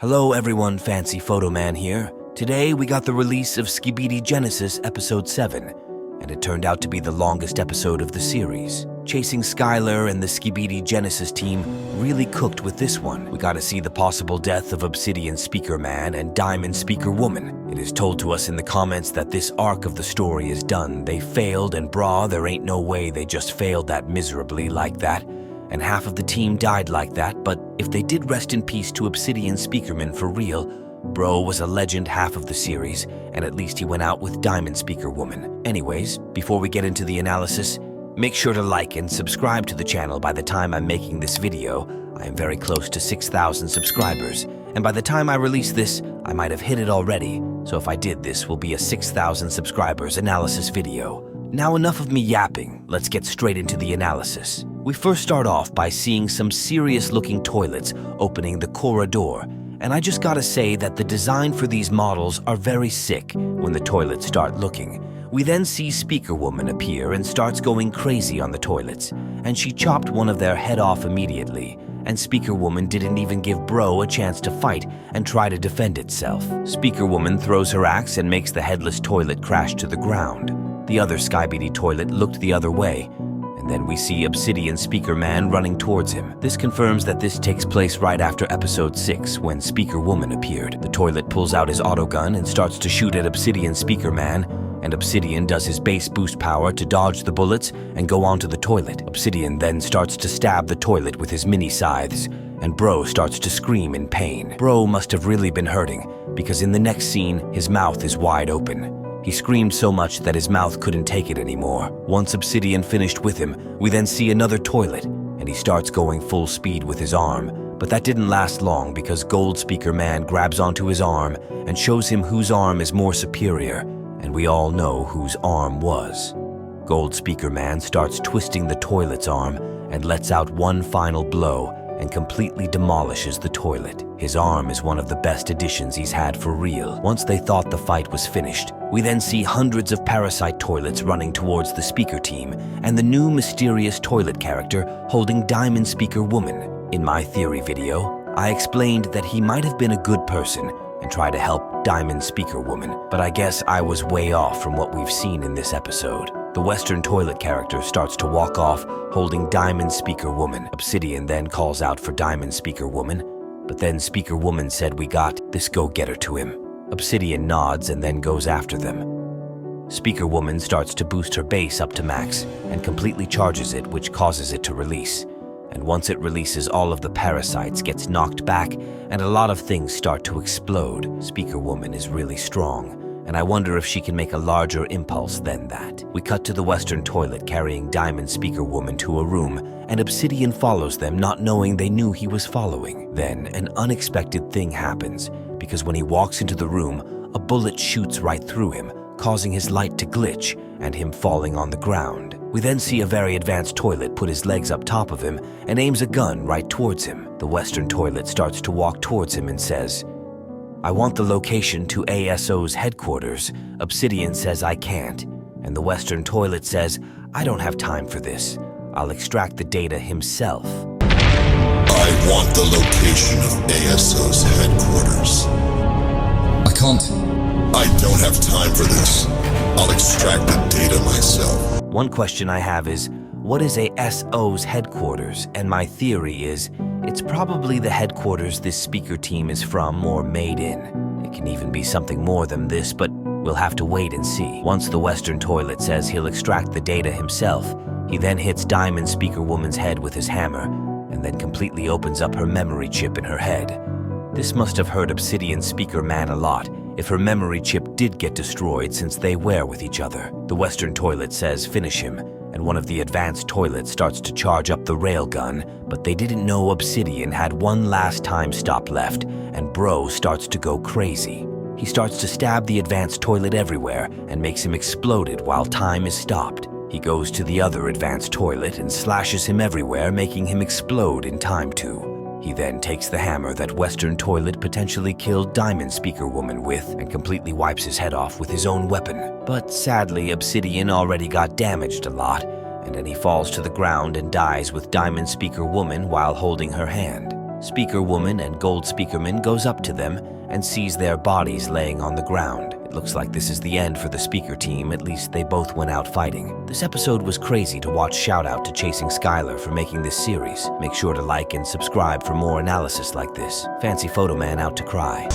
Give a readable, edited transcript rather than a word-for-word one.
Hello everyone, Fancy Photo Man here. Today we got the release of Skibidi Genesis Episode 7, and it turned out to be the longest episode of the series. Chasing Skylar and the Skibidi Genesis team really cooked with this one. We got to see the possible death of Obsidian Speaker Man and Diamond Speaker Woman. It is told to us in the comments that this arc of the story is done. They failed, and brah, there ain't no way they just failed that miserably like that. And half of the team died like that, but if they did rest in peace to Obsidian Speakerman for real, bro was a legend half of the series, and at least he went out with Diamond Speaker Woman. Anyways, before we get into the analysis, make sure to like and subscribe to the channel. By the time I'm making this video, I am very close to 6,000 subscribers, and by the time I release this, I might have hit it already, so if I did, this will be a 6,000 subscribers analysis video. Now enough of me yapping, let's get straight into the analysis. We first start off by seeing some serious-looking toilets opening the corridor, and I just gotta say that the design for these models are very sick when the toilets start looking. We then see Speaker Woman appear and starts going crazy on the toilets, and she chopped one of their head off immediately, and Speaker Woman didn't even give bro a chance to fight and try to defend itself. Speaker Woman throws her axe and makes the headless toilet crash to the ground. The other Skibidi toilet looked the other way, and then we see Obsidian Speaker Man running towards him. This confirms that this takes place right after episode 6 when Speaker Woman appeared. The toilet pulls out his autogun and starts to shoot at Obsidian Speaker Man, and Obsidian does his base boost power to dodge the bullets and go onto the toilet. Obsidian then starts to stab the toilet with his mini scythes, and bro starts to scream in pain. Bro must have really been hurting, because in the next scene, his mouth is wide open. He screamed so much that his mouth couldn't take it anymore. Once Obsidian finished with him, we then see another toilet, and he starts going full speed with his arm. But that didn't last long because Gold Speaker Man grabs onto his arm and shows him whose arm is more superior, and we all know whose arm was. Gold Speaker Man starts twisting the toilet's arm and lets out one final blow and completely demolishes the toilet. His arm is one of the best additions he's had for real. Once they thought the fight was finished, we then see hundreds of parasite toilets running towards the speaker team and the new mysterious toilet character holding Diamond Speaker Woman. In my theory video, I explained that he might have been a good person and try to help Diamond Speaker Woman, but I guess I was way off from what we've seen in this episode. The Western toilet character starts to walk off holding Diamond Speaker Woman. Obsidian then calls out for Diamond Speaker Woman, but then Speaker Woman said we got this go-getter to him. Obsidian nods and then goes after them. Speaker Woman starts to boost her base up to max and completely charges it, which causes it to release. And once it releases, all of the parasites gets knocked back and a lot of things start to explode. Speaker Woman is really strong, and I wonder if she can make a larger impulse than that. We cut to the Western toilet carrying Diamond Speaker Woman to a room, and Obsidian follows them, not knowing they knew he was following. Then an unexpected thing happens, because when he walks into the room, a bullet shoots right through him, causing his light to glitch and him falling on the ground. We then see a very advanced toilet put his legs up top of him and aims a gun right towards him. The Western toilet starts to walk towards him and says, "I want the location to ASO's headquarters." Obsidian says I can't, and the Western toilet says, "I don't have time for this. I'll extract the data himself." I want the location of ASO's headquarters. I can't. I don't have time for this. I'll extract the data myself. One question I have is, what is ASO's headquarters? And my theory is, it's probably the headquarters this speaker team is from or made in. It can even be something more than this, but we'll have to wait and see. Once the Western toilet says he'll extract the data himself, he then hits Diamond Speaker Woman's head with his hammer, and then completely opens up her memory chip in her head. This must have hurt Obsidian Speaker Man a lot, if her memory chip did get destroyed since they were with each other. The Western toilet says finish him, and one of the advanced toilets starts to charge up the railgun, but they didn't know Obsidian had one last time stop left, and bro starts to go crazy. He starts to stab the advanced toilet everywhere and makes him exploded while time is stopped. He goes to the other advanced toilet and slashes him everywhere, making him explode in time too. He then takes the hammer that Western toilet potentially killed Diamond Speaker Woman with and completely wipes his head off with his own weapon. But sadly, Obsidian already got damaged a lot, and then he falls to the ground and dies with Diamond Speaker Woman while holding her hand. Speaker Woman and Gold Speakerman goes up to them and sees their bodies laying on the ground. It looks like this is the end for the Speaker team, at least they both went out fighting. This episode was crazy to watch. Shout out to Chasing Skylar for making this series. Make sure to like and subscribe for more analysis like this. Fancy Photo Man out to cry.